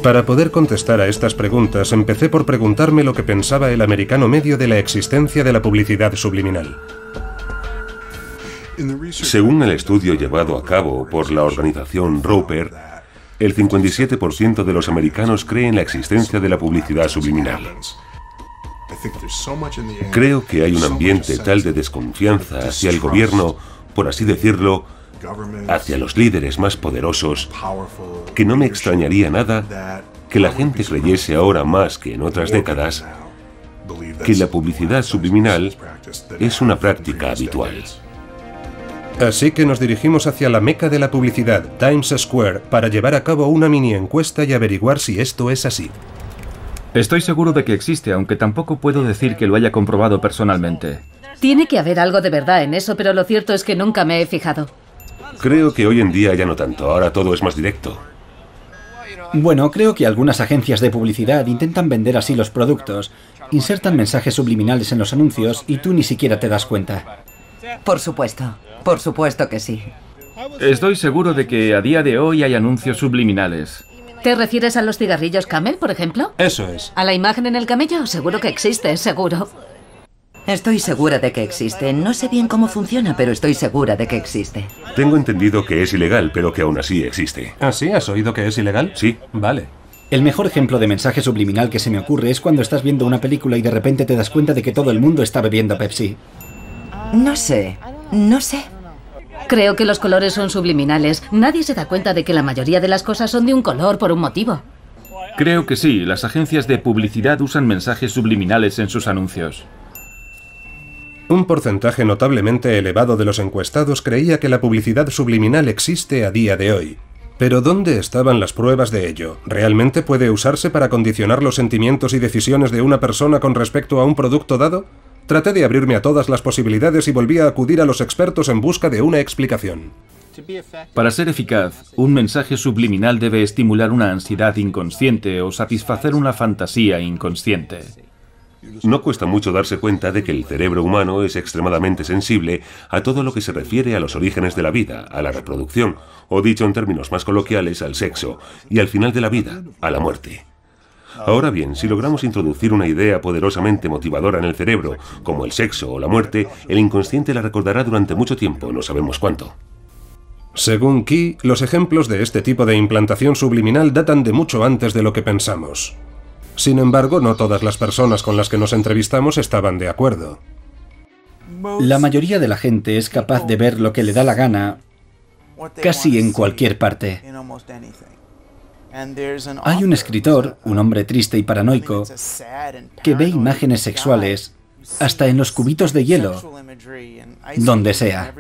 Para poder contestar a estas preguntas, empecé por preguntarme lo que pensaba el americano medio de la existencia de la publicidad subliminal. Según el estudio llevado a cabo por la organización Roper, el 57% de los americanos creen la existencia de la publicidad subliminal. Creo que hay un ambiente tal de desconfianza hacia el gobierno, por así decirlo, hacia los líderes más poderosos, que no me extrañaría nada que la gente creyese ahora más que en otras décadas que la publicidad subliminal es una práctica habitual. Así que nos dirigimos hacia la meca de la publicidad, Times Square, para llevar a cabo una mini encuesta y averiguar si esto es así. Estoy seguro de que existe, aunque tampoco puedo decir que lo haya comprobado personalmente. Tiene que haber algo de verdad en eso, pero lo cierto es que nunca me he fijado. Creo que hoy en día ya no tanto, ahora todo es más directo. Bueno, creo que algunas agencias de publicidad intentan vender así los productos, insertan mensajes subliminales en los anuncios y tú ni siquiera te das cuenta. Por supuesto que sí. Estoy seguro de que a día de hoy hay anuncios subliminales. ¿Te refieres a los cigarrillos Camel, por ejemplo? Eso es. ¿A la imagen en el camello? Seguro que existe, seguro. Estoy segura de que existe. No sé bien cómo funciona, pero estoy segura de que existe. Tengo entendido que es ilegal, pero que aún así existe. ¿Ah, sí? ¿Has oído que es ilegal? Sí. Vale. El mejor ejemplo de mensaje subliminal que se me ocurre es cuando estás viendo una película y de repente te das cuenta de que todo el mundo está bebiendo Pepsi. No sé. Creo que los colores son subliminales. Nadie se da cuenta de que la mayoría de las cosas son de un color por un motivo. Creo que sí, las agencias de publicidad usan mensajes subliminales en sus anuncios. Un porcentaje notablemente elevado de los encuestados creía que la publicidad subliminal existe a día de hoy. Pero ¿dónde estaban las pruebas de ello? ¿Realmente puede usarse para condicionar los sentimientos y decisiones de una persona con respecto a un producto dado? Traté de abrirme a todas las posibilidades y volví a acudir a los expertos en busca de una explicación. Para ser eficaz, un mensaje subliminal debe estimular una ansiedad inconsciente o satisfacer una fantasía inconsciente. No cuesta mucho darse cuenta de que el cerebro humano es extremadamente sensible a todo lo que se refiere a los orígenes de la vida, a la reproducción, o dicho en términos más coloquiales, al sexo, y al final de la vida, a la muerte. Ahora bien, si logramos introducir una idea poderosamente motivadora en el cerebro, como el sexo o la muerte, el inconsciente la recordará durante mucho tiempo, no sabemos cuánto. Según Key, los ejemplos de este tipo de implantación subliminal datan de mucho antes de lo que pensamos. Sin embargo, no todas las personas con las que nos entrevistamos estaban de acuerdo. La mayoría de la gente es capaz de ver lo que le da la gana casi en cualquier parte. Hay un escritor, un hombre triste y paranoico, que ve imágenes sexuales hasta en los cubitos de hielo, donde sea.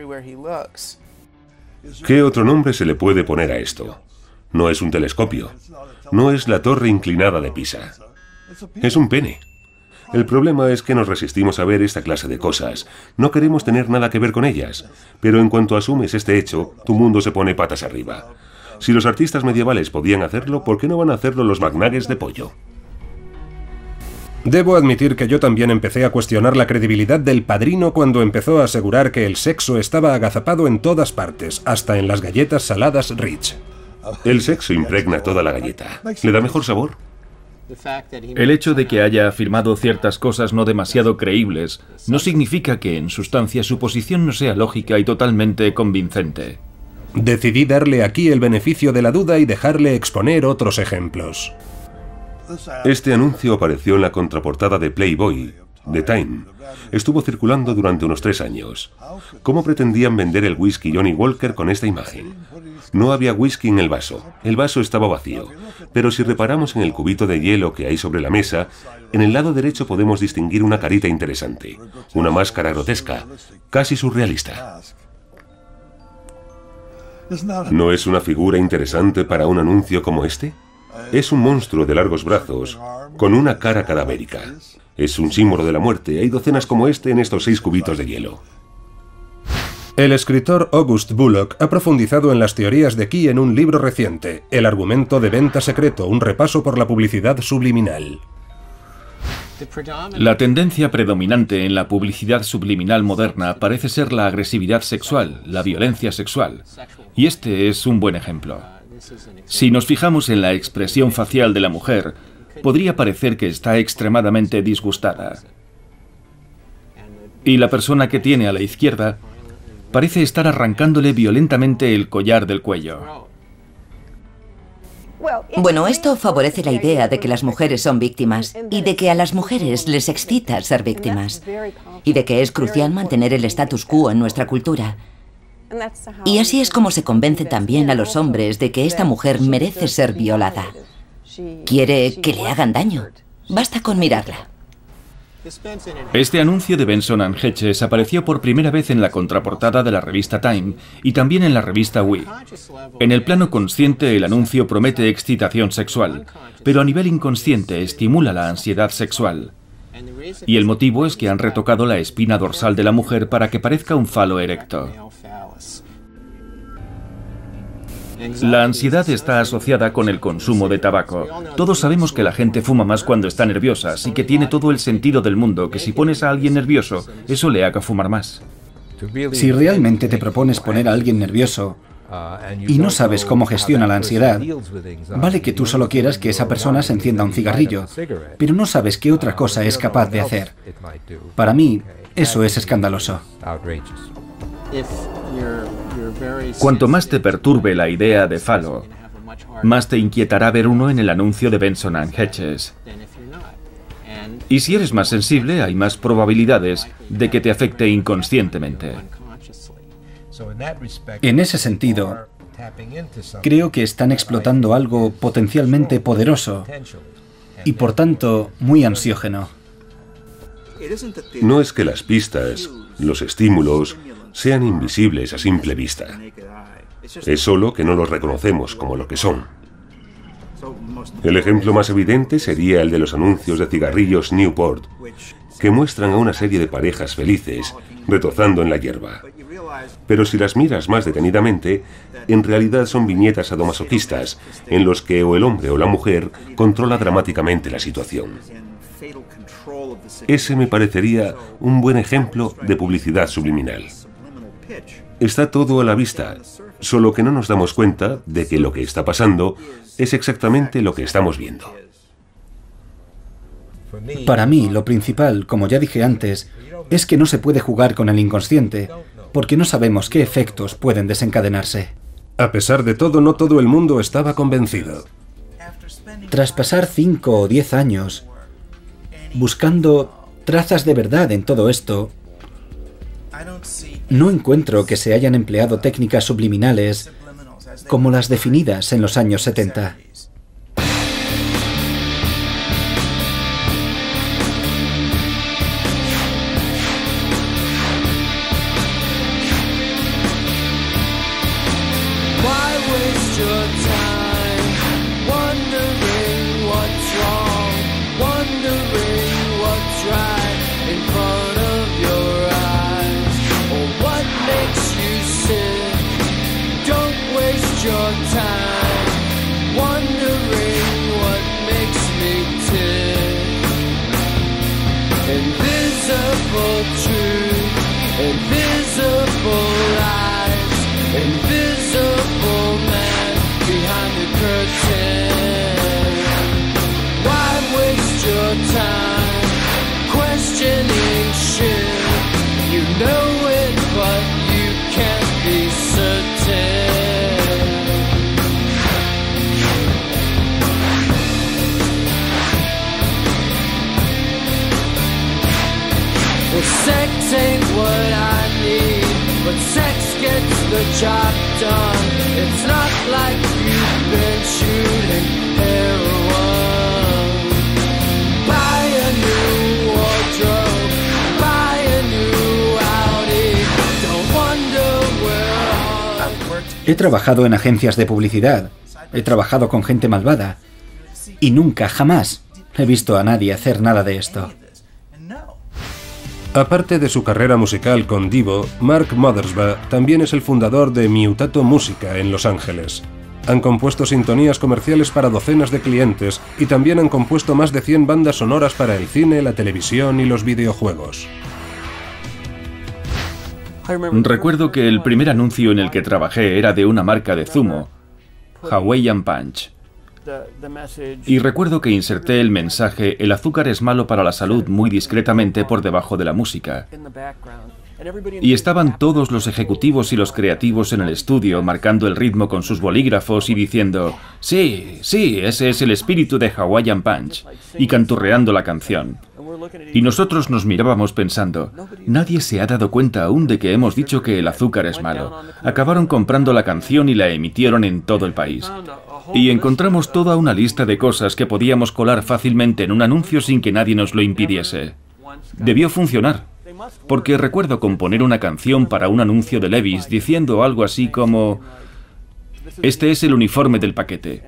¿Qué otro nombre se le puede poner a esto? No es un telescopio, no es la torre inclinada de Pisa, es un pene. El problema es que nos resistimos a ver esta clase de cosas, no queremos tener nada que ver con ellas, pero en cuanto asumes este hecho, tu mundo se pone patas arriba. Si los artistas medievales podían hacerlo, ¿por qué no van a hacerlo los McNuggets de pollo? Debo admitir que yo también empecé a cuestionar la credibilidad del Padrino cuando empezó a asegurar que el sexo estaba agazapado en todas partes, hasta en las galletas saladas Ritz. El sexo impregna toda la galleta. ¿Le da mejor sabor? El hecho de que haya afirmado ciertas cosas no demasiado creíbles no significa que, en sustancia, su posición no sea lógica y totalmente convincente. Decidí darle aquí el beneficio de la duda y dejarle exponer otros ejemplos. Este anuncio apareció en la contraportada de Playboy, de Time. Estuvo circulando durante unos 3 años. ¿Cómo pretendían vender el whisky Johnny Walker con esta imagen? No había whisky en el vaso estaba vacío. Pero si reparamos en el cubito de hielo que hay sobre la mesa, en el lado derecho podemos distinguir una carita interesante, una máscara grotesca, casi surrealista. ¿No es una figura interesante para un anuncio como este? Es un monstruo de largos brazos, con una cara cadavérica. Es un símbolo de la muerte. Hay docenas como este en estos 6 cubitos de hielo. El escritor August Bullock ha profundizado en las teorías de Key en un libro reciente, El argumento de venta secreto, un repaso por la publicidad subliminal. La tendencia predominante en la publicidad subliminal moderna parece ser la agresividad sexual, la violencia sexual. Y este es un buen ejemplo. Si nos fijamos en la expresión facial de la mujer, podría parecer que está extremadamente disgustada. Y la persona que tiene a la izquierda parece estar arrancándole violentamente el collar del cuello. Bueno, esto favorece la idea de que las mujeres son víctimas y de que a las mujeres les excita ser víctimas y de que es crucial mantener el status quo en nuestra cultura. Y así es como se convence también a los hombres de que esta mujer merece ser violada. Quiere que le hagan daño. Basta con mirarla. Este anuncio de Benson & Hedges apareció por primera vez en la contraportada de la revista Time y también en la revista We. En el plano consciente, el anuncio promete excitación sexual, pero a nivel inconsciente estimula la ansiedad sexual. Y el motivo es que han retocado la espina dorsal de la mujer para que parezca un falo erecto. La ansiedad está asociada con el consumo de tabaco. Todos sabemos que la gente fuma más cuando está nerviosa, así que tiene todo el sentido del mundo que si pones a alguien nervioso, eso le haga fumar más. Si realmente te propones poner a alguien nervioso y no sabes cómo gestiona la ansiedad, vale que tú solo quieras que esa persona se encienda un cigarrillo, pero no sabes qué otra cosa es capaz de hacer. Para mí, eso es escandaloso. Cuanto más te perturbe la idea de falo, más te inquietará ver uno en el anuncio de Benson & Hedges. Y si eres más sensible, hay más probabilidades de que te afecte inconscientemente. En ese sentido, creo que están explotando algo potencialmente poderoso y, por tanto, muy ansiógeno. No es que las pistas, los estímulos, sean invisibles a simple vista. Es solo que no los reconocemos como lo que son. El ejemplo más evidente sería el de los anuncios de cigarrillos Newport, que muestran a una serie de parejas felices retozando en la hierba. Pero si las miras más detenidamente, en realidad son viñetas sadomasoquistas, en los que o el hombre o la mujer controla dramáticamente la situación. Ese me parecería un buen ejemplo de publicidad subliminal. Está todo a la vista, solo que no nos damos cuenta de que lo que está pasando es exactamente lo que estamos viendo. Para mí, lo principal, como ya dije antes, es que no se puede jugar con el inconsciente, porque no sabemos qué efectos pueden desencadenarse. A pesar de todo, no todo el mundo estaba convencido. Tras pasar 5 o 10 años buscando trazas de verdad en todo esto, no encuentro que se hayan empleado técnicas subliminales como las definidas en los años 70. Sex ain't what I need, but sex gets the job done. It's not like you've been shooting heroin. Buy a new wardrobe, buy a new Audi. Don't wonder where. He trabajado en agencias de publicidad, he trabajado con gente malvada y nunca, jamás, he visto a nadie hacer nada de esto. Aparte de su carrera musical con Devo, Mark Mothersbaugh también es el fundador de Mutato Música en Los Ángeles. Han compuesto sintonías comerciales para docenas de clientes y también han compuesto más de 100 bandas sonoras para el cine, la televisión y los videojuegos. Recuerdo que el primer anuncio en el que trabajé era de una marca de zumo Hawaiian Punch. Y recuerdo que inserté el mensaje "el azúcar es malo para la salud" muy discretamente por debajo de la música. Y estaban todos los ejecutivos y los creativos en el estudio marcando el ritmo con sus bolígrafos y diciendo "sí, sí, ese es el espíritu de Hawaiian Punch", y canturreando la canción. Y nosotros nos mirábamos pensando, nadie se ha dado cuenta aún de que hemos dicho que el azúcar es malo. Acabaron comprando la canción y la emitieron en todo el país. Y encontramos toda una lista de cosas que podíamos colar fácilmente en un anuncio sin que nadie nos lo impidiese. Debió funcionar, porque recuerdo componer una canción para un anuncio de Levi's diciendo algo así como "este es el uniforme del paquete".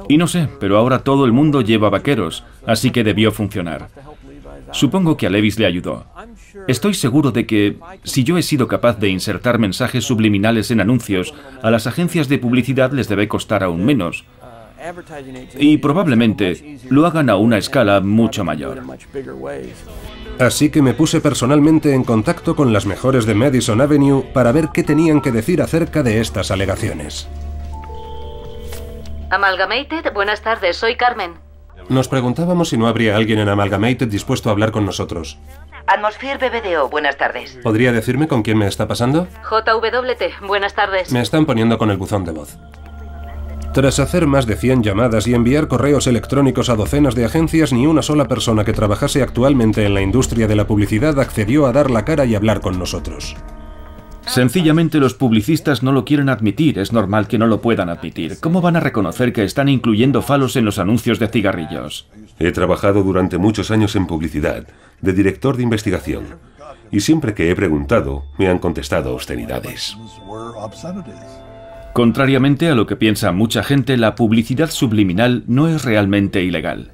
Y no sé, pero ahora todo el mundo lleva vaqueros, así que debió funcionar. Supongo que a Levi's le ayudó. Estoy seguro de que, si yo he sido capaz de insertar mensajes subliminales en anuncios, a las agencias de publicidad les debe costar aún menos. Y probablemente lo hagan a una escala mucho mayor. Así que me puse personalmente en contacto con las mejores de Madison Avenue para ver qué tenían que decir acerca de estas alegaciones. Amalgamated, buenas tardes, soy Carmen. Nos preguntábamos si no habría alguien en Amalgamated dispuesto a hablar con nosotros. Atmosphere BBDO, buenas tardes. ¿Podría decirme con quién me está pasando? JWT, buenas tardes. Me están poniendo con el buzón de voz. Tras hacer más de 100 llamadas y enviar correos electrónicos a docenas de agencias, ni una sola persona que trabajase actualmente en la industria de la publicidad accedió a dar la cara y hablar con nosotros. Sencillamente los publicistas no lo quieren admitir, es normal que no lo puedan admitir. ¿Cómo van a reconocer que están incluyendo falos en los anuncios de cigarrillos? He trabajado durante muchos años en publicidad, de director de investigación, y siempre que he preguntado, me han contestado obscenidades. Contrariamente a lo que piensa mucha gente, la publicidad subliminal no es realmente ilegal.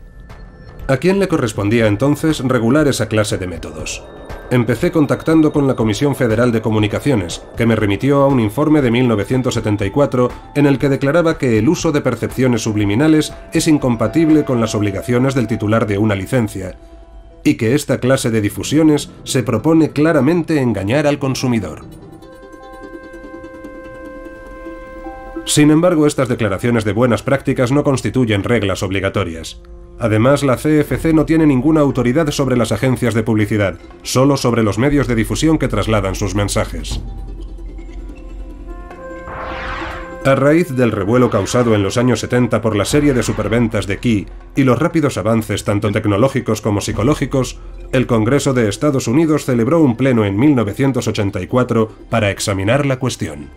¿A quién le correspondía entonces regular esa clase de métodos? Empecé contactando con la Comisión Federal de Comunicaciones, que me remitió a un informe de 1974 en el que declaraba que el uso de percepciones subliminales es incompatible con las obligaciones del titular de una licencia, y que esta clase de difusiones se propone claramente engañar al consumidor. Sin embargo, estas declaraciones de buenas prácticas no constituyen reglas obligatorias. Además, la CFC no tiene ninguna autoridad sobre las agencias de publicidad, solo sobre los medios de difusión que trasladan sus mensajes. A raíz del revuelo causado en los años 70 por la serie de superventas de Key y los rápidos avances tanto tecnológicos como psicológicos, el Congreso de Estados Unidos celebró un pleno en 1984 para examinar la cuestión.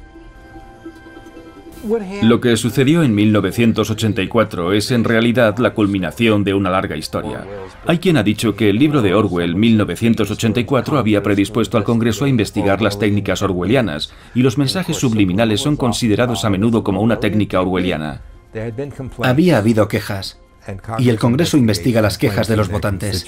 Lo que sucedió en 1984 es en realidad la culminación de una larga historia. Hay quien ha dicho que el libro de Orwell, 1984, había predispuesto al Congreso a investigar las técnicas orwellianas, y los mensajes subliminales son considerados a menudo como una técnica orwelliana. Había habido quejas, y el Congreso investiga las quejas de los votantes.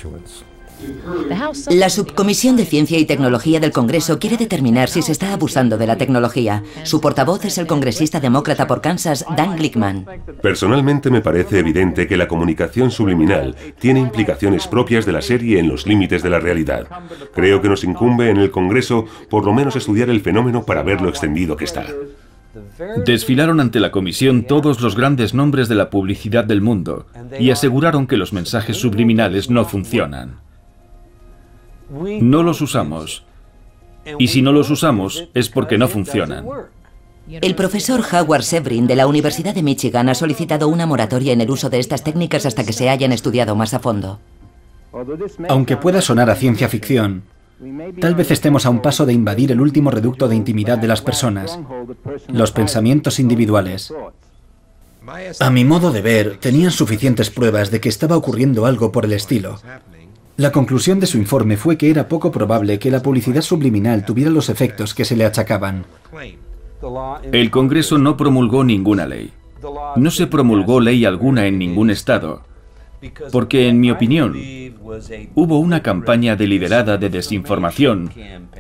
La Subcomisión de Ciencia y Tecnología del Congreso quiere determinar si se está abusando de la tecnología. Su portavoz es el congresista demócrata por Kansas, Dan Glickman. Personalmente me parece evidente que la comunicación subliminal tiene implicaciones propias de la serie en los límites de la realidad. Creo que nos incumbe en el Congreso por lo menos estudiar el fenómeno para ver lo extendido que está. Desfilaron ante la comisión todos los grandes nombres de la publicidad del mundo y aseguraron que los mensajes subliminales no funcionan. No los usamos. Y si no los usamos, es porque no funcionan. El profesor Howard Sebrin de la Universidad de Michigan ha solicitado una moratoria en el uso de estas técnicas hasta que se hayan estudiado más a fondo. Aunque pueda sonar a ciencia ficción, tal vez estemos a un paso de invadir el último reducto de intimidad de las personas, los pensamientos individuales. A mi modo de ver, tenían suficientes pruebas de que estaba ocurriendo algo por el estilo. La conclusión de su informe fue que era poco probable que la publicidad subliminal tuviera los efectos que se le achacaban. El Congreso no promulgó ninguna ley. No se promulgó ley alguna en ningún estado, porque, en mi opinión, hubo una campaña deliberada de desinformación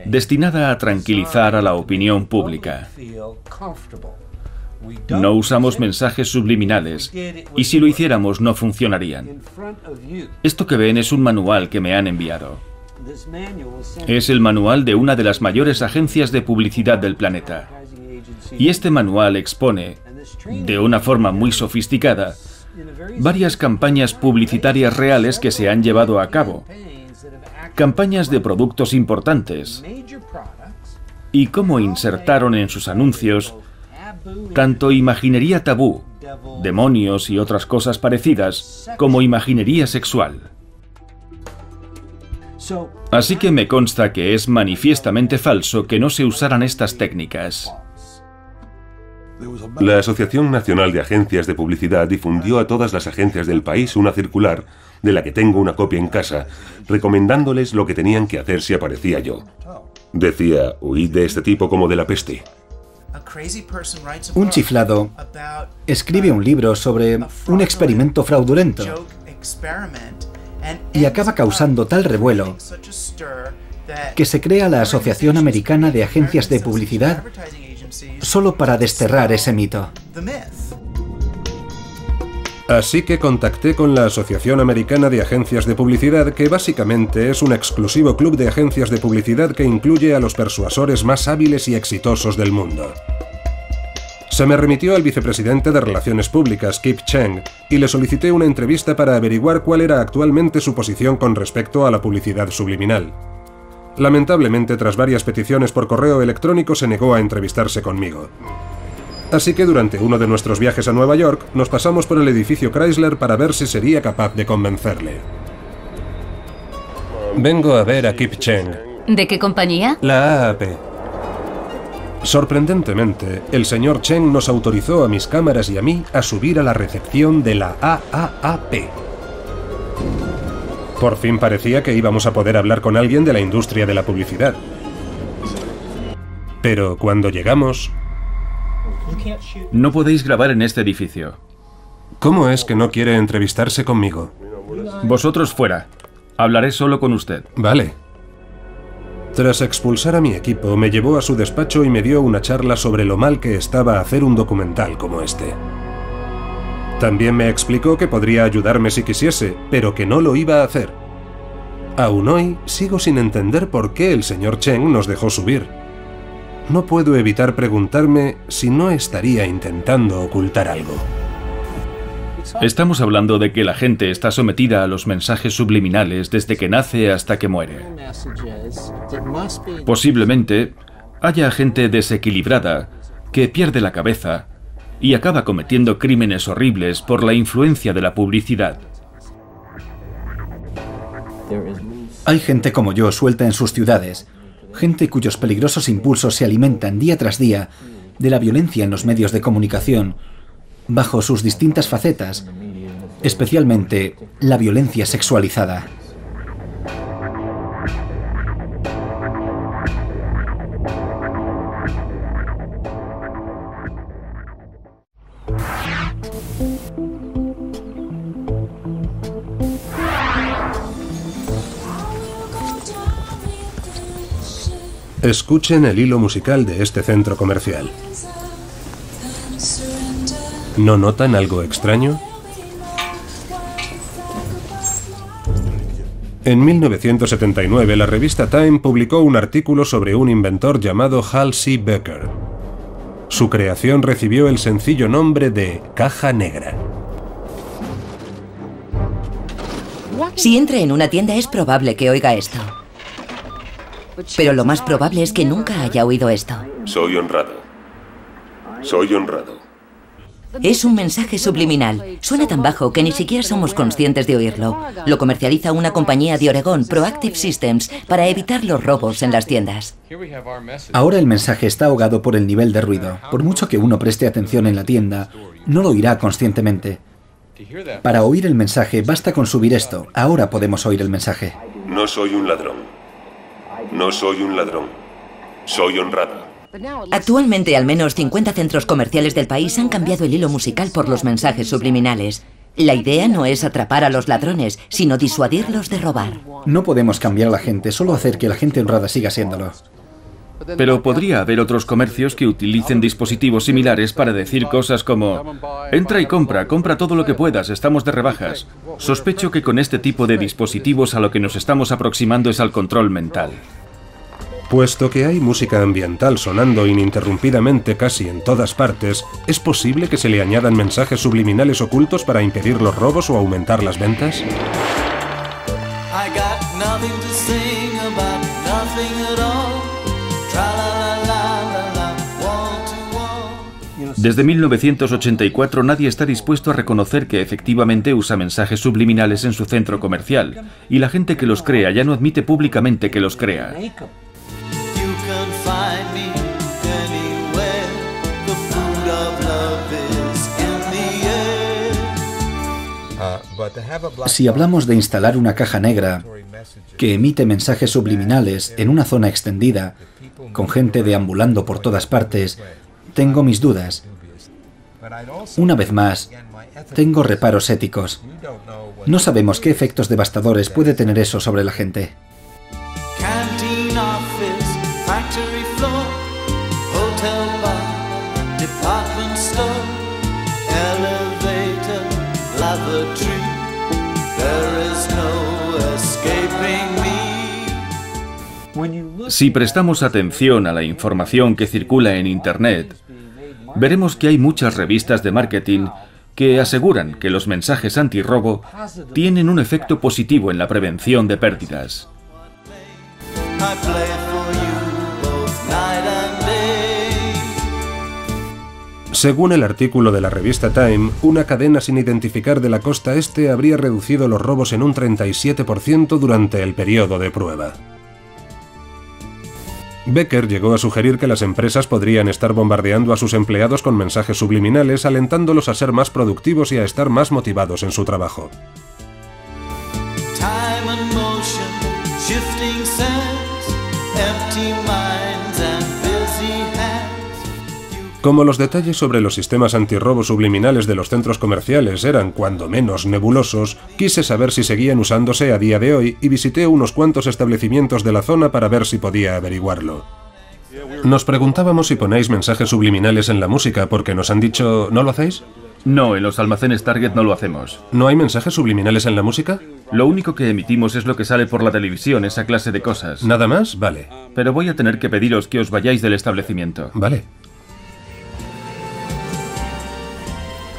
destinada a tranquilizar a la opinión pública. No usamos mensajes subliminales, y si lo hiciéramos no funcionarían. Esto que ven es un manual que me han enviado. Es el manual de una de las mayores agencias de publicidad del planeta. Y este manual expone de una forma muy sofisticada, varias campañas publicitarias reales que se han llevado a cabo, campañas de productos importantes, y cómo insertaron en sus anuncios tanto imaginería tabú, demonios y otras cosas parecidas, como imaginería sexual. Así que me consta que es manifiestamente falso que no se usaran estas técnicas. La Asociación Nacional de Agencias de Publicidad difundió a todas las agencias del país una circular, de la que tengo una copia en casa, recomendándoles lo que tenían que hacer si aparecía yo. Decía, huid de este tipo como de la peste. Un chiflado escribe un libro sobre un experimento fraudulento y acaba causando tal revuelo que se crea la Asociación Americana de Agencias de Publicidad solo para desterrar ese mito. Así que contacté con la Asociación Americana de Agencias de Publicidad, que básicamente es un exclusivo club de agencias de publicidad que incluye a los persuasores más hábiles y exitosos del mundo. Se me remitió al vicepresidente de Relaciones Públicas, Kip Cheng, y le solicité una entrevista para averiguar cuál era actualmente su posición con respecto a la publicidad subliminal. Lamentablemente, tras varias peticiones por correo electrónico, se negó a entrevistarse conmigo. Así que durante uno de nuestros viajes a Nueva York, nos pasamos por el edificio Chrysler para ver si sería capaz de convencerle. Vengo a ver a Kip Cheng. ¿De qué compañía? La AAP. Sorprendentemente, el señor Cheng nos autorizó a mis cámaras y a mí a subir a la recepción de la AAP. Por fin parecía que íbamos a poder hablar con alguien de la industria de la publicidad. Pero cuando llegamos... No podéis grabar en este edificio. ¿Cómo es que no quiere entrevistarse conmigo? Vosotros fuera. Hablaré solo con usted. Vale. Tras expulsar a mi equipo, me llevó a su despacho y me dio una charla sobre lo mal que estaba hacer un documental como este. También me explicó que podría ayudarme si quisiese, pero que no lo iba a hacer. Aún hoy, sigo sin entender por qué el señor Cheng nos dejó subir. No puedo evitar preguntarme si no estaría intentando ocultar algo. Estamos hablando de que la gente está sometida a los mensajes subliminales desde que nace hasta que muere. Posiblemente haya gente desequilibrada que pierde la cabeza y acaba cometiendo crímenes horribles por la influencia de la publicidad. Hay gente como yo suelta en sus ciudades, gente cuyos peligrosos impulsos se alimentan día tras día de la violencia en los medios de comunicación, bajo sus distintas facetas, especialmente la violencia sexualizada. Escuchen el hilo musical de este centro comercial. ¿No notan algo extraño? En 1979, la revista Time publicó un artículo sobre un inventor llamado Hal C. Becker. Su creación recibió el sencillo nombre de caja negra. Si entra en una tienda es probable que oiga esto. Pero lo más probable es que nunca haya oído esto. Soy honrado. Soy honrado. Es un mensaje subliminal. Suena tan bajo que ni siquiera somos conscientes de oírlo. Lo comercializa una compañía de Oregón, Proactive Systems, para evitar los robos en las tiendas. Ahora el mensaje está ahogado por el nivel de ruido. Por mucho que uno preste atención en la tienda, no lo oirá conscientemente. Para oír el mensaje basta con subir esto. Ahora podemos oír el mensaje. No soy un ladrón. No soy un ladrón. Soy honrado. Actualmente, al menos 50 centros comerciales del país han cambiado el hilo musical por los mensajes subliminales. La idea no es atrapar a los ladrones, sino disuadirlos de robar. No podemos cambiar a la gente, solo hacer que la gente honrada siga siéndolo. Pero podría haber otros comercios que utilicen dispositivos similares para decir cosas como: entra y compra todo lo que puedas, estamos de rebajas. Sospecho que con este tipo de dispositivos a lo que nos estamos aproximando es al control mental. Puesto que hay música ambiental sonando ininterrumpidamente casi en todas partes, ¿es posible que se le añadan mensajes subliminales ocultos para impedir los robos o aumentar las ventas? Desde 1984 nadie está dispuesto a reconocer que efectivamente usa mensajes subliminales en su centro comercial, y la gente que los crea ya no admite públicamente que los crea. Si hablamos de instalar una caja negra que emite mensajes subliminales en una zona extendida, con gente deambulando por todas partes, tengo mis dudas. Una vez más, tengo reparos éticos. No sabemos qué efectos devastadores puede tener eso sobre la gente. Si prestamos atención a la información que circula en Internet, veremos que hay muchas revistas de marketing que aseguran que los mensajes antirrobo tienen un efecto positivo en la prevención de pérdidas. Según el artículo de la revista Time, una cadena sin identificar de la costa este habría reducido los robos en un 37% durante el periodo de prueba. Becker llegó a sugerir que las empresas podrían estar bombardeando a sus empleados con mensajes subliminales, alentándolos a ser más productivos y a estar más motivados en su trabajo. Como los detalles sobre los sistemas antirrobo subliminales de los centros comerciales eran cuando menos nebulosos, quise saber si seguían usándose a día de hoy y visité unos cuantos establecimientos de la zona para ver si podía averiguarlo. Nos preguntábamos si ponéis mensajes subliminales en la música porque nos han dicho ¿no lo hacéis? No, en los almacenes Target no lo hacemos. ¿No hay mensajes subliminales en la música? Lo único que emitimos es lo que sale por la televisión, esa clase de cosas. ¿Nada más? Vale. Pero voy a tener que pediros que os vayáis del establecimiento. Vale.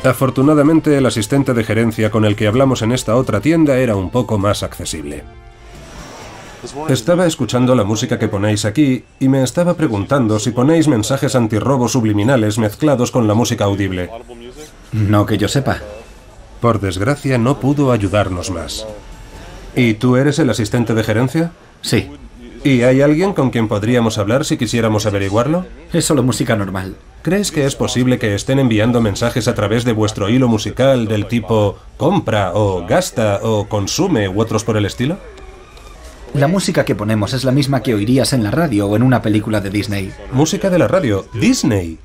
Afortunadamente, el asistente de gerencia con el que hablamos en esta otra tienda era un poco más accesible. Estaba escuchando la música que ponéis aquí y me estaba preguntando si ponéis mensajes antirrobo subliminales mezclados con la música audible. No que yo sepa. Por desgracia, no pudo ayudarnos más. ¿Y tú eres el asistente de gerencia? Sí. ¿Y hay alguien con quien podríamos hablar si quisiéramos averiguarlo? Es solo música normal. ¿Crees que es posible que estén enviando mensajes a través de vuestro hilo musical del tipo compra o gasta o consume u otros por el estilo? La música que ponemos es la misma que oirías en la radio o en una película de Disney. Música de la radio. ¡Disney!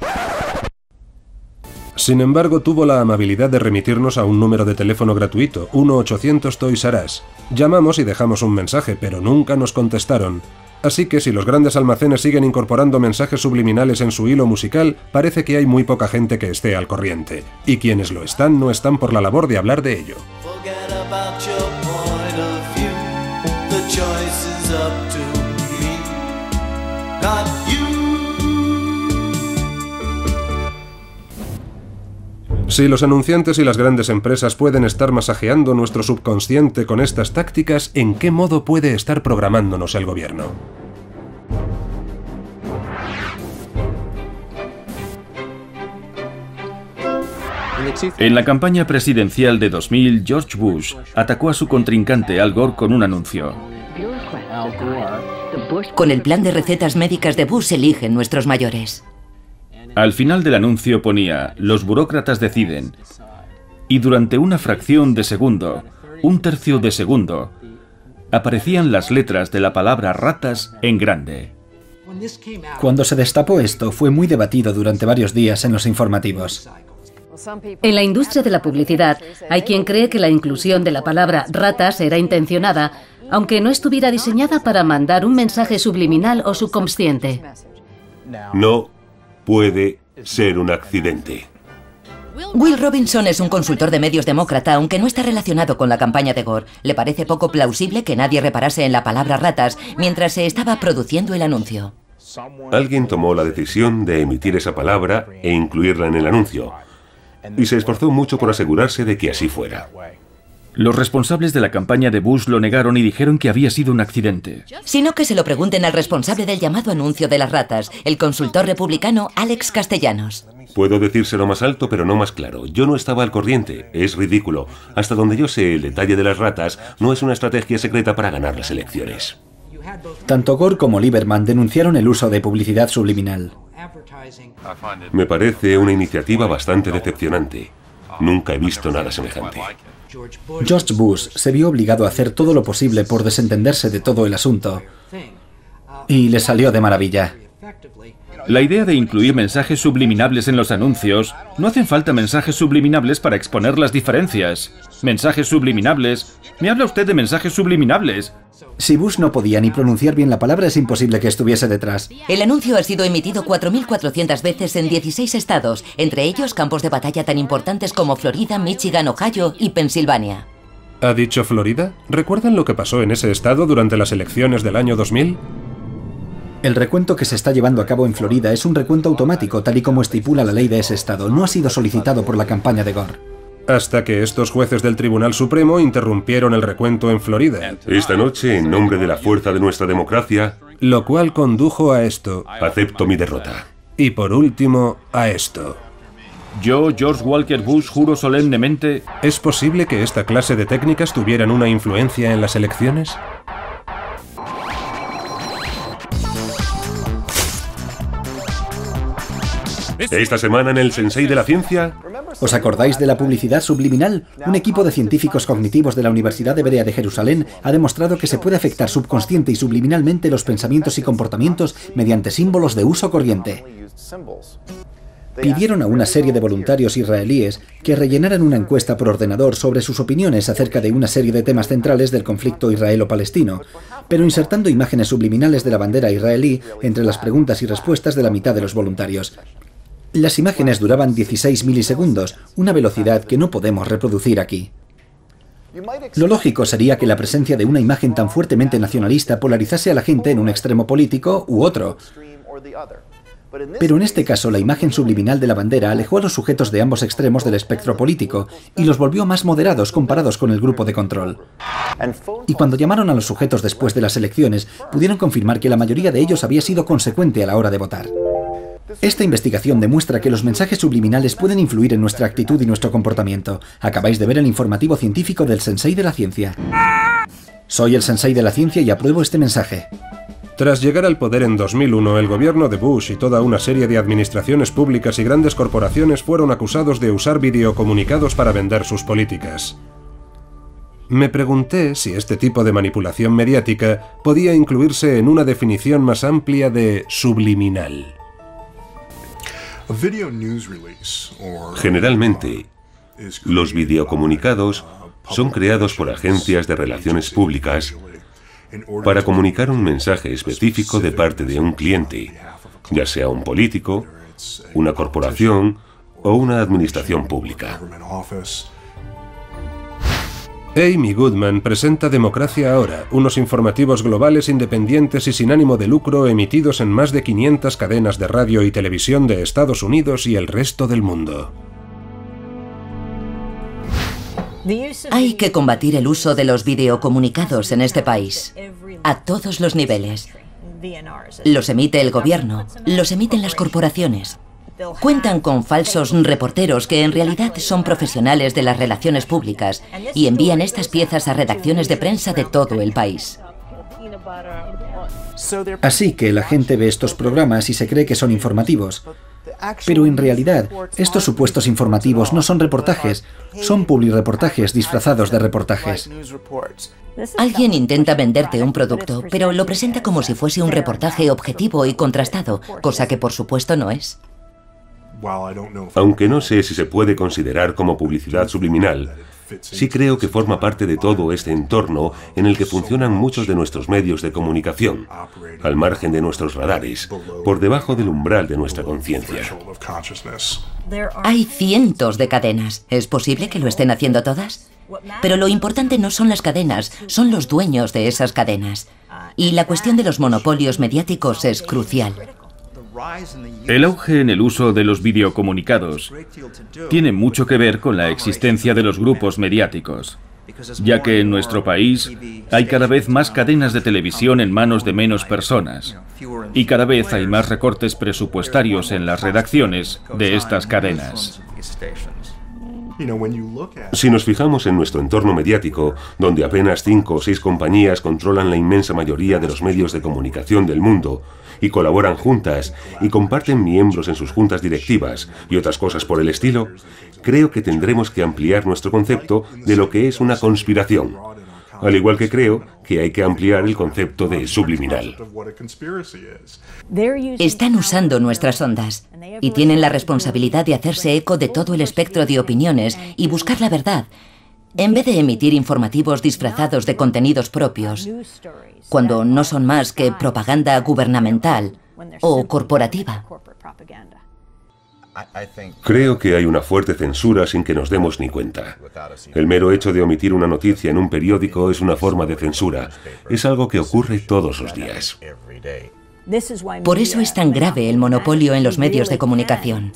Sin embargo, tuvo la amabilidad de remitirnos a un número de teléfono gratuito, 1-800-Toys-R-Us. Llamamos y dejamos un mensaje, pero nunca nos contestaron. Así que si los grandes almacenes siguen incorporando mensajes subliminales en su hilo musical, parece que hay muy poca gente que esté al corriente. Y quienes lo están, no están por la labor de hablar de ello. Si los anunciantes y las grandes empresas pueden estar masajeando nuestro subconsciente con estas tácticas, ¿en qué modo puede estar programándonos el gobierno? En la campaña presidencial de 2000, George Bush atacó a su contrincante Al Gore con un anuncio. Con el plan de recetas médicas de Bush eligen nuestros mayores. Al final del anuncio ponía, los burócratas deciden, y durante una fracción de segundo, un tercio de segundo, aparecían las letras de la palabra ratas en grande. Cuando se destapó esto, fue muy debatido durante varios días en los informativos. En la industria de la publicidad, hay quien cree que la inclusión de la palabra ratas era intencionada, aunque no estuviera diseñada para mandar un mensaje subliminal o subconsciente. No puede ser un accidente. Will Robinson es un consultor de medios demócrata, aunque no está relacionado con la campaña de Gore. Le parece poco plausible que nadie reparase en la palabra ratas mientras se estaba produciendo el anuncio. Alguien tomó la decisión de emitir esa palabra e incluirla en el anuncio, y se esforzó mucho por asegurarse de que así fuera. Los responsables de la campaña de Bush lo negaron y dijeron que había sido un accidente. Sino que se lo pregunten al responsable del llamado anuncio de las ratas, el consultor republicano Alex Castellanos. Puedo decírselo más alto, pero no más claro. Yo no estaba al corriente. Es ridículo. Hasta donde yo sé, el detalle de las ratas no es una estrategia secreta para ganar las elecciones. Tanto Gore como Lieberman denunciaron el uso de publicidad subliminal. Me parece una iniciativa bastante decepcionante. Nunca he visto nada semejante. George Bush se vio obligado a hacer todo lo posible por desentenderse de todo el asunto. Y le salió de maravilla. La idea de incluir mensajes subliminables en los anuncios... No hacen falta mensajes subliminables para exponer las diferencias. Mensajes subliminables... ¿Me habla usted de mensajes subliminables? Si Bush no podía ni pronunciar bien la palabra, es imposible que estuviese detrás. El anuncio ha sido emitido 4.400 veces en 16 estados, entre ellos campos de batalla tan importantes como Florida, Michigan, Ohio y Pensilvania. ¿Ha dicho Florida? ¿Recuerdan lo que pasó en ese estado durante las elecciones del año 2000? El recuento que se está llevando a cabo en Florida es un recuento automático, tal y como estipula la ley de ese estado. No ha sido solicitado por la campaña de Gore. Hasta que estos jueces del Tribunal Supremo interrumpieron el recuento en Florida. Esta noche, en nombre de la fuerza de nuestra democracia, lo cual condujo a esto. Acepto mi derrota. Y por último, a esto. Yo, George Walker Bush, juro solemnemente... ¿Es posible que esta clase de técnicas tuvieran una influencia en las elecciones? Esta semana en el Sensei de la Ciencia... ¿Os acordáis de la publicidad subliminal? Un equipo de científicos cognitivos de la Universidad Hebrea de Jerusalén ha demostrado que se puede afectar subconsciente y subliminalmente los pensamientos y comportamientos mediante símbolos de uso corriente. Pidieron a una serie de voluntarios israelíes que rellenaran una encuesta por ordenador sobre sus opiniones acerca de una serie de temas centrales del conflicto israelo-palestino, pero insertando imágenes subliminales de la bandera israelí entre las preguntas y respuestas de la mitad de los voluntarios. Las imágenes duraban 16 milisegundos, una velocidad que no podemos reproducir aquí. Lo lógico sería que la presencia de una imagen tan fuertemente nacionalista polarizase a la gente en un extremo político u otro. Pero en este caso, la imagen subliminal de la bandera alejó a los sujetos de ambos extremos del espectro político y los volvió más moderados comparados con el grupo de control. Y cuando llamaron a los sujetos después de las elecciones, pudieron confirmar que la mayoría de ellos había sido consecuente a la hora de votar. Esta investigación demuestra que los mensajes subliminales pueden influir en nuestra actitud y nuestro comportamiento. Acabáis de ver el informativo científico del Sensei de la Ciencia. Soy el Sensei de la Ciencia y apruebo este mensaje. Tras llegar al poder en 2001, el gobierno de Bush y toda una serie de administraciones públicas y grandes corporaciones fueron acusados de usar videocomunicados para vender sus políticas. Me pregunté si este tipo de manipulación mediática podía incluirse en una definición más amplia de subliminal. Generalmente, los videocomunicados son creados por agencias de relaciones públicas para comunicar un mensaje específico de parte de un cliente, ya sea un político, una corporación o una administración pública. Amy Goodman presenta Democracia Ahora, unos informativos globales independientes y sin ánimo de lucro emitidos en más de 500 cadenas de radio y televisión de Estados Unidos y el resto del mundo. Hay que combatir el uso de los videocomunicados en este país, a todos los niveles. Los emite el gobierno, los emiten las corporaciones. Cuentan con falsos reporteros que en realidad son profesionales de las relaciones públicas y envían estas piezas a redacciones de prensa de todo el país. Así que la gente ve estos programas y se cree que son informativos. Pero en realidad, estos supuestos informativos no son reportajes, son publireportajes disfrazados de reportajes. Alguien intenta venderte un producto, pero lo presenta como si fuese un reportaje objetivo y contrastado, cosa que por supuesto no es. Aunque no sé si se puede considerar como publicidad subliminal, Sí creo que forma parte de todo este entorno en el que funcionan muchos de nuestros medios de comunicación, al margen de nuestros radares, por debajo del umbral de nuestra conciencia. Hay cientos de cadenas. ¿Es posible que lo estén haciendo todas? Pero lo importante no son las cadenas, son los dueños de esas cadenas. Y la cuestión de los monopolios mediáticos es crucial. El auge en el uso de los videocomunicados tiene mucho que ver con la existencia de los grupos mediáticos, ya que en nuestro país hay cada vez más cadenas de televisión en manos de menos personas, y cada vez hay más recortes presupuestarios en las redacciones de estas cadenas. Si nos fijamos en nuestro entorno mediático, donde apenas 5 o 6 compañías controlan la inmensa mayoría de los medios de comunicación del mundo, y colaboran juntas, y comparten miembros en sus juntas directivas, y otras cosas por el estilo, creo que tendremos que ampliar nuestro concepto de lo que es una conspiración, al igual que creo que hay que ampliar el concepto de subliminal. Están usando nuestras ondas y tienen la responsabilidad de hacerse eco de todo el espectro de opiniones y buscar la verdad, en vez de emitir informativos disfrazados de contenidos propios, cuando no son más que propaganda gubernamental o corporativa. Creo que hay una fuerte censura sin que nos demos ni cuenta. El mero hecho de omitir una noticia en un periódico es una forma de censura. Es algo que ocurre todos los días. Por eso es tan grave el monopolio en los medios de comunicación.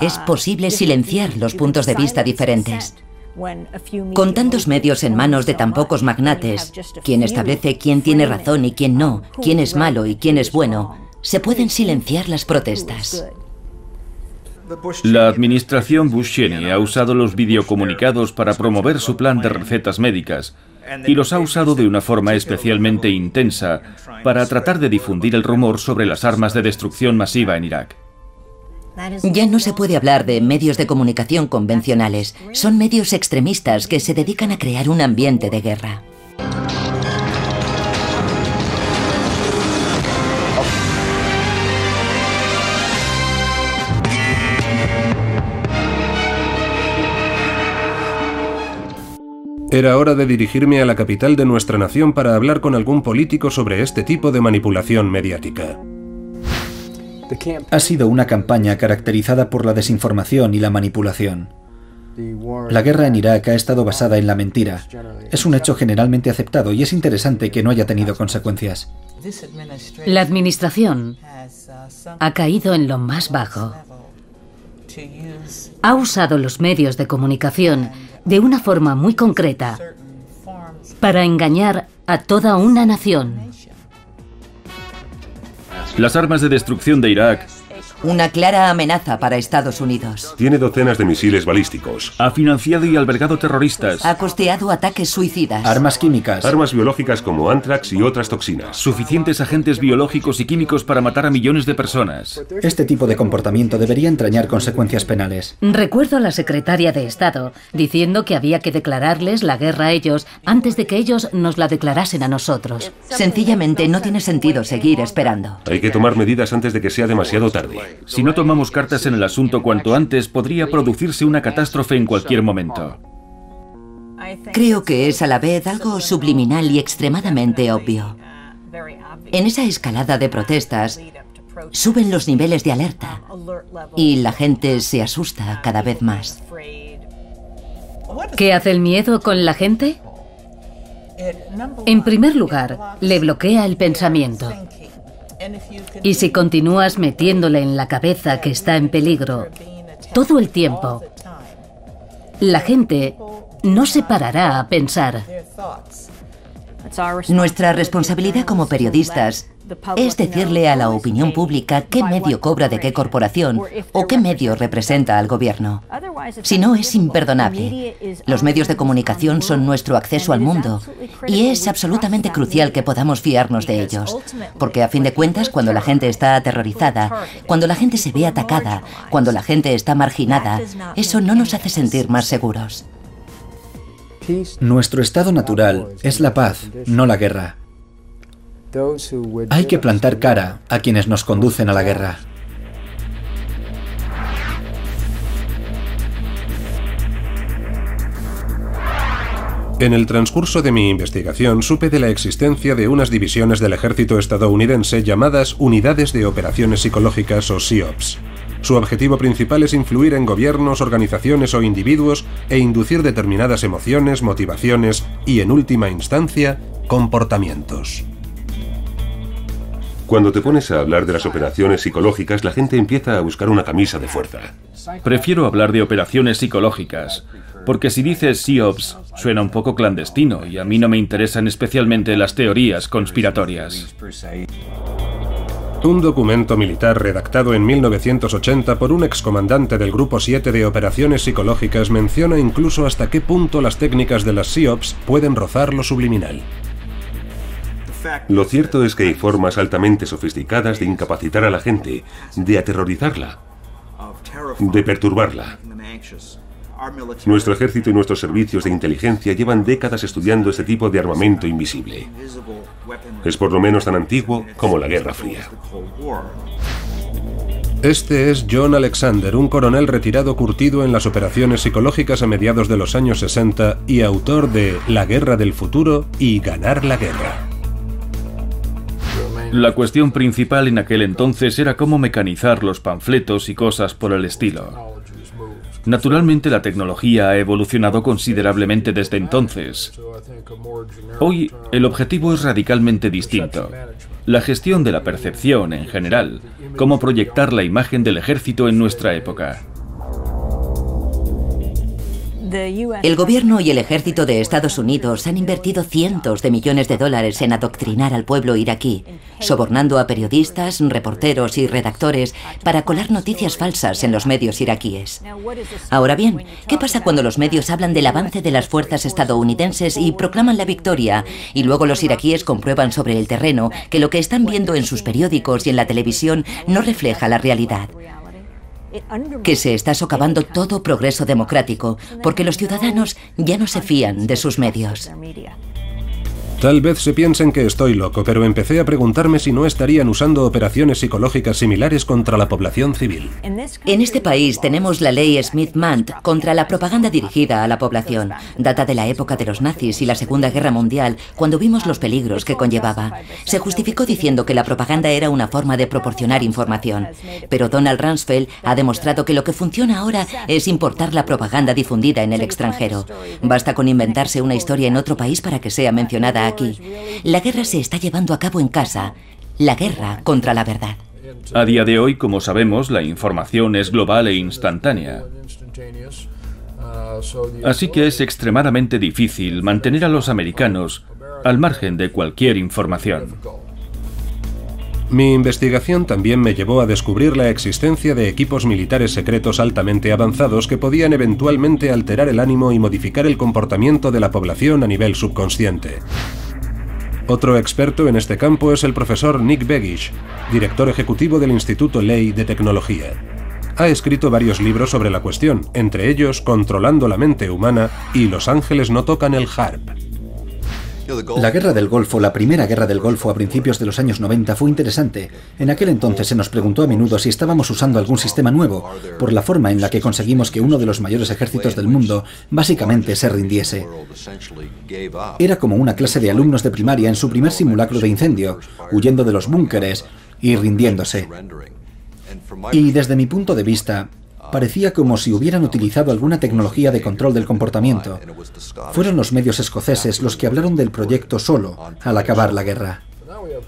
Es posible silenciar los puntos de vista diferentes. Con tantos medios en manos de tan pocos magnates, quien establece quién tiene razón y quién no, quién es malo y quién es bueno, se pueden silenciar las protestas. La administración Bush-Cheney ha usado los videocomunicados para promover su plan de recetas médicas y los ha usado de una forma especialmente intensa para tratar de difundir el rumor sobre las armas de destrucción masiva en Irak. Ya no se puede hablar de medios de comunicación convencionales. Son medios extremistas que se dedican a crear un ambiente de guerra. Era hora de dirigirme a la capital de nuestra nación para hablar con algún político sobre este tipo de manipulación mediática. Ha sido una campaña caracterizada por la desinformación y la manipulación. La guerra en Irak ha estado basada en la mentira. Es un hecho generalmente aceptado y es interesante que no haya tenido consecuencias. La administración ha caído en lo más bajo. Ha usado los medios de comunicación de una forma muy concreta para engañar a toda una nación. Las armas de destrucción de Irak Una clara amenaza para Estados Unidos. Tiene docenas de misiles balísticos. ha financiado y albergado terroristas. Ha costeado ataques suicidas. Armas químicas. Armas biológicas como Anthrax y otras toxinas. Suficientes agentes biológicos y químicos para matar a millones de personas. Este tipo de comportamiento debería entrañar consecuencias penales. Recuerdo a la secretaria de Estado diciendo que había que declararles la guerra a ellos antes de que ellos nos la declarasen a nosotros. Sencillamente no tiene sentido seguir esperando. Hay que tomar medidas antes de que sea demasiado tarde. Si no tomamos cartas en el asunto cuanto antes, podría producirse una catástrofe en cualquier momento. Creo que es a la vez algo subliminal y extremadamente obvio. En esa escalada de protestas, suben los niveles de alerta y la gente se asusta cada vez más. ¿Qué hace el miedo con la gente? En primer lugar, le bloquea el pensamiento. Y si continúas metiéndole en la cabeza que está en peligro todo el tiempo, la gente no se parará a pensar. Nuestra responsabilidad como periodistas es decirle a la opinión pública qué medio cobra de qué corporación o qué medio representa al gobierno. Si no, es imperdonable. Los medios de comunicación son nuestro acceso al mundo y es absolutamente crucial que podamos fiarnos de ellos. Porque a fin de cuentas, cuando la gente está aterrorizada, cuando la gente se ve atacada, cuando la gente está marginada, eso no nos hace sentir más seguros. Nuestro estado natural es la paz, no la guerra. Hay que plantar cara a quienes nos conducen a la guerra. En el transcurso de mi investigación supe de la existencia de unas divisiones del ejército estadounidense llamadas Unidades de Operaciones Psicológicas o SEOPs. Su objetivo principal es influir en gobiernos, organizaciones o individuos e inducir determinadas emociones, motivaciones y, en última instancia, comportamientos. Cuando te pones a hablar de las operaciones psicológicas, la gente empieza a buscar una camisa de fuerza. Prefiero hablar de operaciones psicológicas, porque si dices SEOPs suena un poco clandestino y a mí no me interesan especialmente las teorías conspiratorias. Un documento militar redactado en 1980 por un excomandante del Grupo 7 de Operaciones Psicológicas menciona incluso hasta qué punto las técnicas de las SEOPs pueden rozar lo subliminal. Lo cierto es que hay formas altamente sofisticadas de incapacitar a la gente, de aterrorizarla, de perturbarla. Nuestro ejército y nuestros servicios de inteligencia llevan décadas estudiando este tipo de armamento invisible. Es por lo menos tan antiguo como la Guerra Fría. Este es John Alexander, un coronel retirado curtido en las operaciones psicológicas a mediados de los años 60 y autor de La Guerra del Futuro y Ganar la Guerra. La cuestión principal en aquel entonces era cómo mecanizar los panfletos y cosas por el estilo. Naturalmente, la tecnología ha evolucionado considerablemente desde entonces. Hoy, el objetivo es radicalmente distinto. La gestión de la percepción en general, cómo proyectar la imagen del ejército en nuestra época. El gobierno y el ejército de Estados Unidos han invertido cientos de millones de dólares en adoctrinar al pueblo iraquí, sobornando a periodistas, reporteros y redactores para colar noticias falsas en los medios iraquíes. Ahora bien, ¿qué pasa cuando los medios hablan del avance de las fuerzas estadounidenses y proclaman la victoria, y luego los iraquíes comprueban sobre el terreno que lo que están viendo en sus periódicos y en la televisión no refleja la realidad? Que se está socavando todo progreso democrático, porque los ciudadanos ya no se fían de sus medios. Tal vez se piensen que estoy loco, pero empecé a preguntarme si no estarían usando operaciones psicológicas similares contra la población civil. En este país tenemos la ley Smith-Mant contra la propaganda dirigida a la población. Data de la época de los nazis y la Segunda Guerra Mundial, cuando vimos los peligros que conllevaba. Se justificó diciendo que la propaganda era una forma de proporcionar información. Pero Donald Rumsfeld ha demostrado que lo que funciona ahora es importar la propaganda difundida en el extranjero. Basta con inventarse una historia en otro país para que sea mencionada aquí. La guerra se está llevando a cabo en casa. La guerra contra la verdad. A día de hoy, como sabemos, la información es global e instantánea. Así que es extremadamente difícil mantener a los americanos al margen de cualquier información. Mi investigación también me llevó a descubrir la existencia de equipos militares secretos altamente avanzados que podían eventualmente alterar el ánimo y modificar el comportamiento de la población a nivel subconsciente. Otro experto en este campo es el profesor Nick Begich, director ejecutivo del Instituto Ley de Tecnología. Ha escrito varios libros sobre la cuestión, entre ellos Controlando la mente humana y Los ángeles no tocan el harp. La Guerra del Golfo, la primera Guerra del Golfo a principios de los años 90 fue interesante. En aquel entonces se nos preguntó a menudo si estábamos usando algún sistema nuevo, por la forma en la que conseguimos que uno de los mayores ejércitos del mundo básicamente se rindiese. Era como una clase de alumnos de primaria en su primer simulacro de incendio, huyendo de los búnkeres y rindiéndose. Y desde mi punto de vista, parecía como si hubieran utilizado alguna tecnología de control del comportamiento. Fueron los medios escoceses los que hablaron del proyecto Solo al acabar la guerra.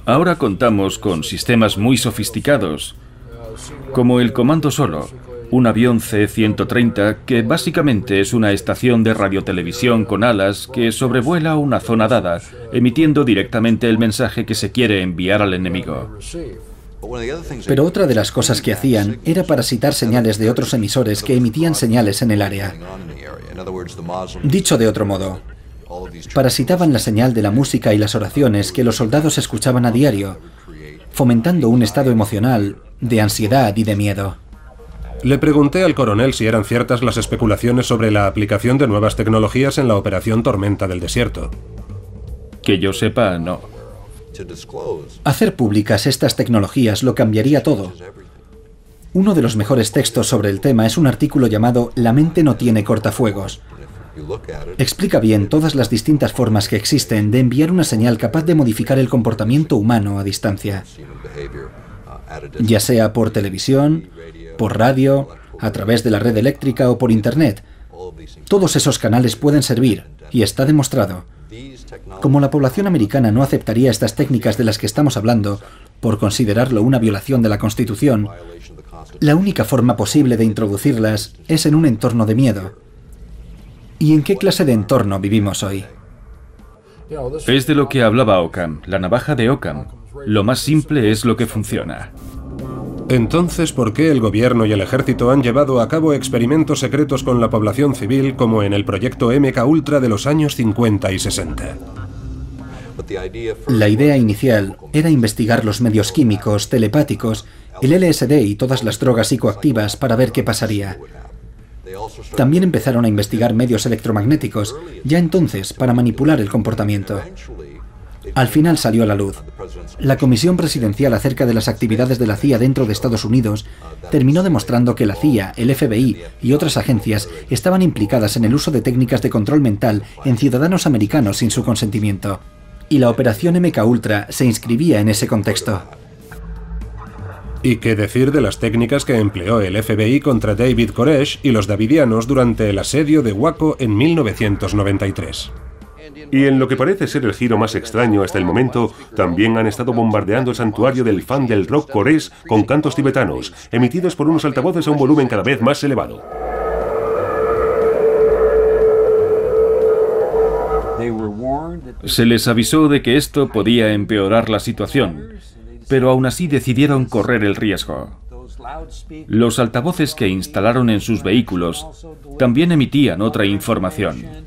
Ahora contamos con sistemas muy sofisticados, como el Comando Solo, un avión C-130 que básicamente es una estación de radiotelevisión con alas que sobrevuela una zona dada, emitiendo directamente el mensaje que se quiere enviar al enemigo. Pero otra de las cosas que hacían era parasitar señales de otros emisores que emitían señales en el área. Dicho de otro modo, parasitaban la señal de la música y las oraciones que los soldados escuchaban a diario, fomentando un estado emocional de ansiedad y de miedo. Le pregunté al coronel si eran ciertas las especulaciones sobre la aplicación de nuevas tecnologías en la Operación Tormenta del Desierto. Que yo sepa, no. Hacer públicas estas tecnologías lo cambiaría todo. Uno de los mejores textos sobre el tema es un artículo llamado La mente no tiene cortafuegos. Explica bien todas las distintas formas que existen de enviar una señal capaz de modificar el comportamiento humano a distancia, ya sea por televisión, por radio, a través de la red eléctrica o por Internet. Todos esos canales pueden servir, y está demostrado. Como la población americana no aceptaría estas técnicas de las que estamos hablando, por considerarlo una violación de la Constitución, la única forma posible de introducirlas es en un entorno de miedo. ¿Y en qué clase de entorno vivimos hoy? Es de lo que hablaba Occam, la navaja de Occam. Lo más simple es lo que funciona. Entonces, ¿por qué el gobierno y el ejército han llevado a cabo experimentos secretos con la población civil como en el proyecto MKUltra de los años 50 y 60? La idea inicial era investigar los medios químicos, telepáticos, el LSD y todas las drogas psicoactivas para ver qué pasaría. También empezaron a investigar medios electromagnéticos, ya entonces, para manipular el comportamiento. Al final salió a la luz. La Comisión Presidencial acerca de las actividades de la CIA dentro de Estados Unidos terminó demostrando que la CIA, el FBI y otras agencias estaban implicadas en el uso de técnicas de control mental en ciudadanos americanos sin su consentimiento. Y la operación MKUltra se inscribía en ese contexto. ¿Y qué decir de las técnicas que empleó el FBI contra David Koresh y los davidianos durante el asedio de Waco en 1993? Y en lo que parece ser el giro más extraño hasta el momento, también han estado bombardeando el santuario del fan del rock Koresh con cantos tibetanos, emitidos por unos altavoces a un volumen cada vez más elevado. Se les avisó de que esto podía empeorar la situación, pero aún así decidieron correr el riesgo. Los altavoces que instalaron en sus vehículos también emitían otra información.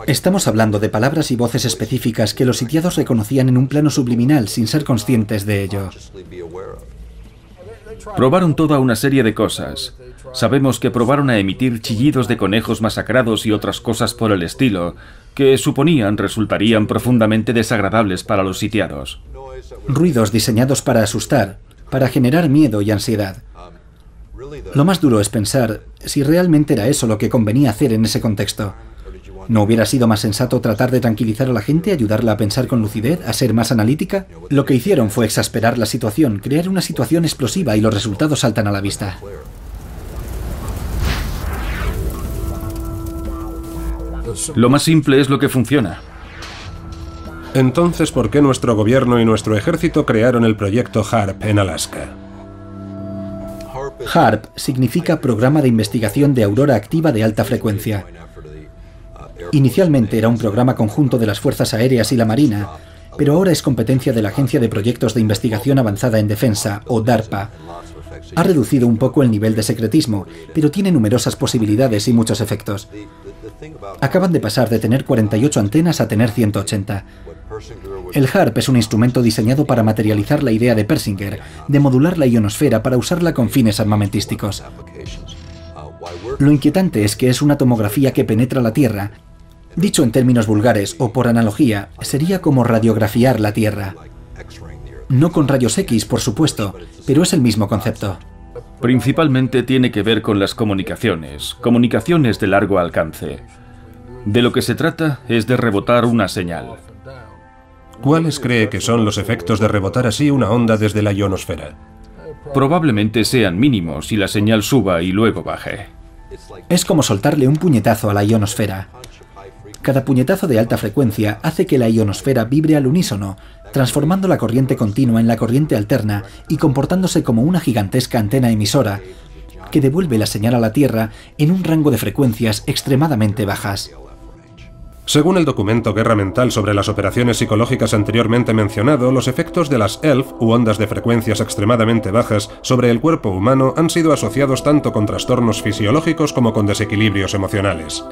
Estamos hablando de palabras y voces específicas que los sitiados reconocían en un plano subliminal sin ser conscientes de ello. Probaron toda una serie de cosas. Sabemos que probaron a emitir chillidos de conejos masacrados y otras cosas por el estilo, que suponían resultarían profundamente desagradables para los sitiados. Ruidos diseñados para asustar, para generar miedo y ansiedad. Lo más duro es pensar si realmente era eso lo que convenía hacer en ese contexto. ¿No hubiera sido más sensato tratar de tranquilizar a la gente, ayudarla a pensar con lucidez, a ser más analítica? Lo que hicieron fue exasperar la situación, crear una situación explosiva y los resultados saltan a la vista. Lo más simple es lo que funciona. Entonces, ¿por qué nuestro gobierno y nuestro ejército crearon el proyecto HARP en Alaska? HARP significa Programa de Investigación de Aurora Activa de Alta Frecuencia. Inicialmente era un programa conjunto de las Fuerzas Aéreas y la Marina, pero ahora es competencia de la Agencia de Proyectos de Investigación Avanzada en Defensa, o DARPA. Ha reducido un poco el nivel de secretismo, pero tiene numerosas posibilidades y muchos efectos. Acaban de pasar de tener 48 antenas a tener 180. El HARP es un instrumento diseñado para materializar la idea de Persinger, de modular la ionosfera para usarla con fines armamentísticos. Lo inquietante es que es una tomografía que penetra la Tierra. Dicho en términos vulgares, o por analogía, sería como radiografiar la Tierra. No con rayos X, por supuesto, pero es el mismo concepto. Principalmente tiene que ver con las comunicaciones de largo alcance. De lo que se trata es de rebotar una señal. ¿Cuáles cree que son los efectos de rebotar así una onda desde la ionosfera? Probablemente sean mínimos y la señal suba y luego baje. Es como soltarle un puñetazo a la ionosfera. Cada puñetazo de alta frecuencia hace que la ionosfera vibre al unísono, transformando la corriente continua en la corriente alterna y comportándose como una gigantesca antena emisora que devuelve la señal a la Tierra en un rango de frecuencias extremadamente bajas. Según el documento Guerra Mental sobre las operaciones psicológicas anteriormente mencionado, los efectos de las ELF, u ondas de frecuencias extremadamente bajas, sobre el cuerpo humano han sido asociados tanto con trastornos fisiológicos como con desequilibrios emocionales.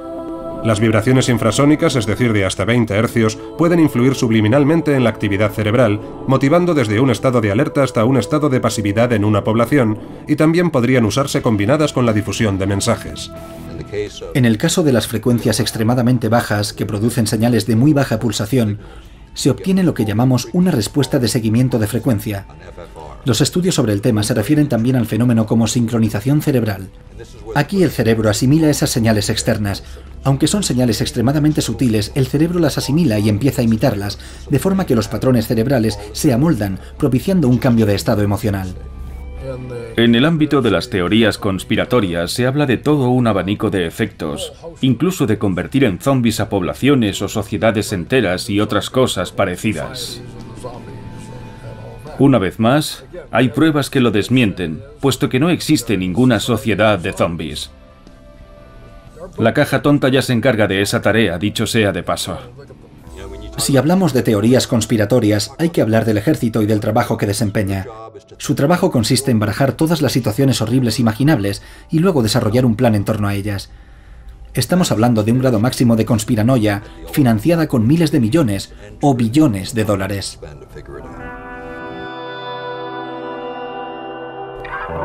Las vibraciones infrasónicas, es decir, de hasta 20 hercios, pueden influir subliminalmente en la actividad cerebral, motivando desde un estado de alerta hasta un estado de pasividad en una población, y también podrían usarse combinadas con la difusión de mensajes. En el caso de las frecuencias extremadamente bajas, que producen señales de muy baja pulsación, se obtiene lo que llamamos una respuesta de seguimiento de frecuencia. Los estudios sobre el tema se refieren también al fenómeno como sincronización cerebral. Aquí el cerebro asimila esas señales externas. Aunque son señales extremadamente sutiles, el cerebro las asimila y empieza a imitarlas, de forma que los patrones cerebrales se amoldan, propiciando un cambio de estado emocional. En el ámbito de las teorías conspiratorias se habla de todo un abanico de efectos, incluso de convertir en zombies a poblaciones o sociedades enteras y otras cosas parecidas. Una vez más, hay pruebas que lo desmienten, puesto que no existe ninguna sociedad de zombies. La caja tonta ya se encarga de esa tarea, dicho sea de paso. Si hablamos de teorías conspiratorias, hay que hablar del ejército y del trabajo que desempeña. Su trabajo consiste en barajar todas las situaciones horribles imaginables y luego desarrollar un plan en torno a ellas. Estamos hablando de un grado máximo de conspiranoia, financiada con miles de millones o billones de dólares.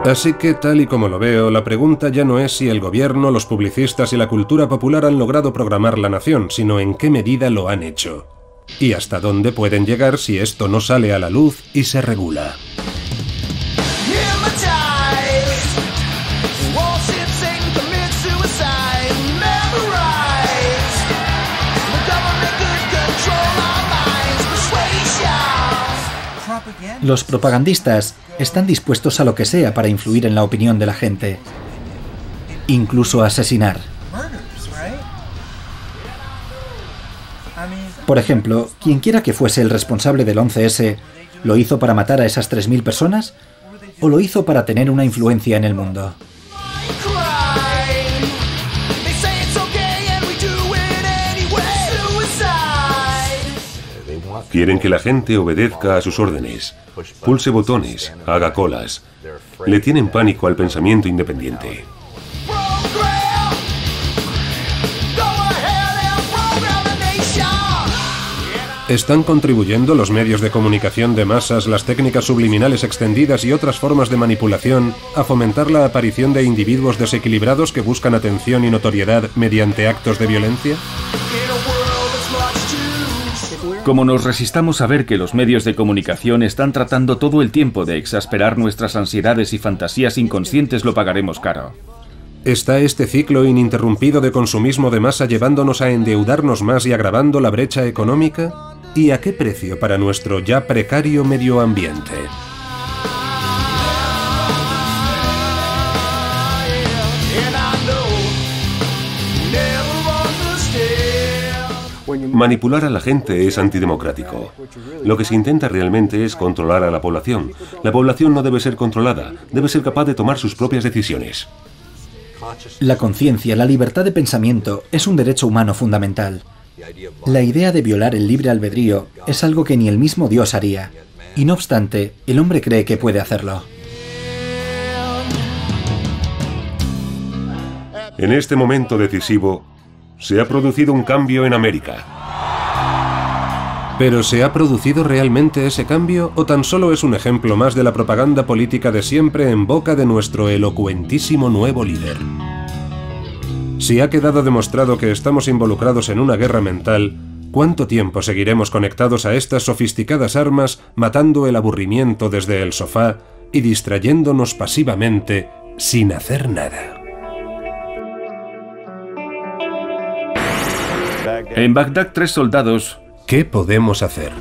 Así que, tal y como lo veo, la pregunta ya no es si el gobierno, los publicistas y la cultura popular han logrado programar la nación, sino en qué medida lo han hecho. Y hasta dónde pueden llegar si esto no sale a la luz y se regula. Los propagandistas están dispuestos a lo que sea para influir en la opinión de la gente, incluso a asesinar. Por ejemplo, quien quiera que fuese el responsable del 11S, ¿lo hizo para matar a esas 3.000 personas? ¿O lo hizo para tener una influencia en el mundo? Quieren que la gente obedezca a sus órdenes, pulse botones, haga colas. Le tienen pánico al pensamiento independiente. ¿Están contribuyendo los medios de comunicación de masas, las técnicas subliminales extendidas y otras formas de manipulación a fomentar la aparición de individuos desequilibrados que buscan atención y notoriedad mediante actos de violencia? Como nos resistamos a ver que los medios de comunicación están tratando todo el tiempo de exasperar nuestras ansiedades y fantasías inconscientes, lo pagaremos caro. ¿Está este ciclo ininterrumpido de consumismo de masa llevándonos a endeudarnos más y agravando la brecha económica? ¿Y a qué precio para nuestro ya precario medio ambiente? Manipular a la gente es antidemocrático. Lo que se intenta realmente es controlar a la población. La población no debe ser controlada, debe ser capaz de tomar sus propias decisiones. La conciencia, la libertad de pensamiento, es un derecho humano fundamental. La idea de violar el libre albedrío es algo que ni el mismo Dios haría. Y no obstante, el hombre cree que puede hacerlo. En este momento decisivo, se ha producido un cambio en América. ¿Pero se ha producido realmente ese cambio o tan solo es un ejemplo más de la propaganda política de siempre en boca de nuestro elocuentísimo nuevo líder? Si ha quedado demostrado que estamos involucrados en una guerra mental, ¿cuánto tiempo seguiremos conectados a estas sofisticadas armas, matando el aburrimiento desde el sofá y distrayéndonos pasivamente sin hacer nada? En Bagdad, 3 soldados... ¿Qué podemos hacer?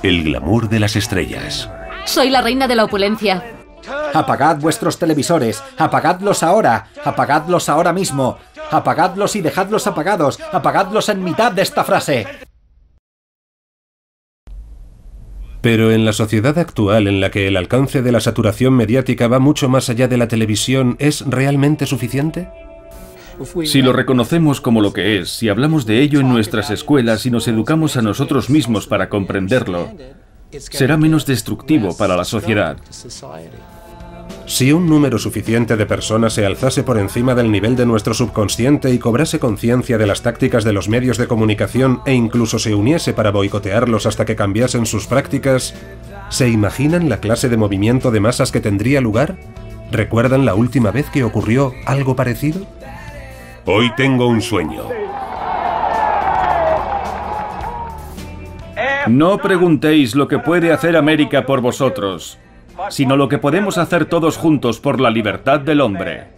El glamour de las estrellas. Soy la reina de la opulencia. Apagad vuestros televisores, apagadlos ahora mismo, apagadlos y dejadlos apagados, apagadlos en mitad de esta frase. Pero en la sociedad actual en la que el alcance de la saturación mediática va mucho más allá de la televisión, ¿es realmente suficiente? Si lo reconocemos como lo que es, si hablamos de ello en nuestras escuelas y nos educamos a nosotros mismos para comprenderlo, será menos destructivo para la sociedad. Si un número suficiente de personas se alzase por encima del nivel de nuestro subconsciente y cobrase conciencia de las tácticas de los medios de comunicación e incluso se uniese para boicotearlos hasta que cambiasen sus prácticas, ¿se imaginan la clase de movimiento de masas que tendría lugar? ¿Recuerdan la última vez que ocurrió algo parecido? Hoy tengo un sueño. No preguntéis lo que puede hacer América por vosotros, sino lo que podemos hacer todos juntos por la libertad del hombre.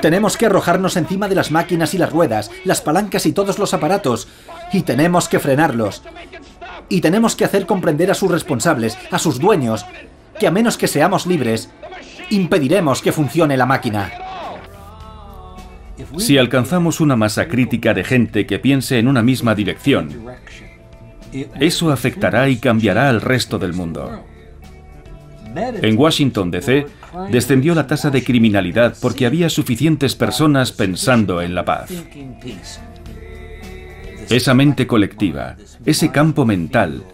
Tenemos que arrojarnos encima de las máquinas y las ruedas, las palancas y todos los aparatos, y tenemos que frenarlos. Y tenemos que hacer comprender a sus responsables, a sus dueños, que a menos que seamos libres, impediremos que funcione la máquina. Si alcanzamos una masa crítica de gente que piense en una misma dirección, eso afectará y cambiará al resto del mundo. En Washington, D.C., descendió la tasa de criminalidad porque había suficientes personas pensando en la paz. Esa mente colectiva, ese campo mental,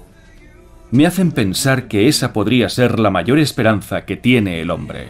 me hacen pensar que esa podría ser la mayor esperanza que tiene el hombre.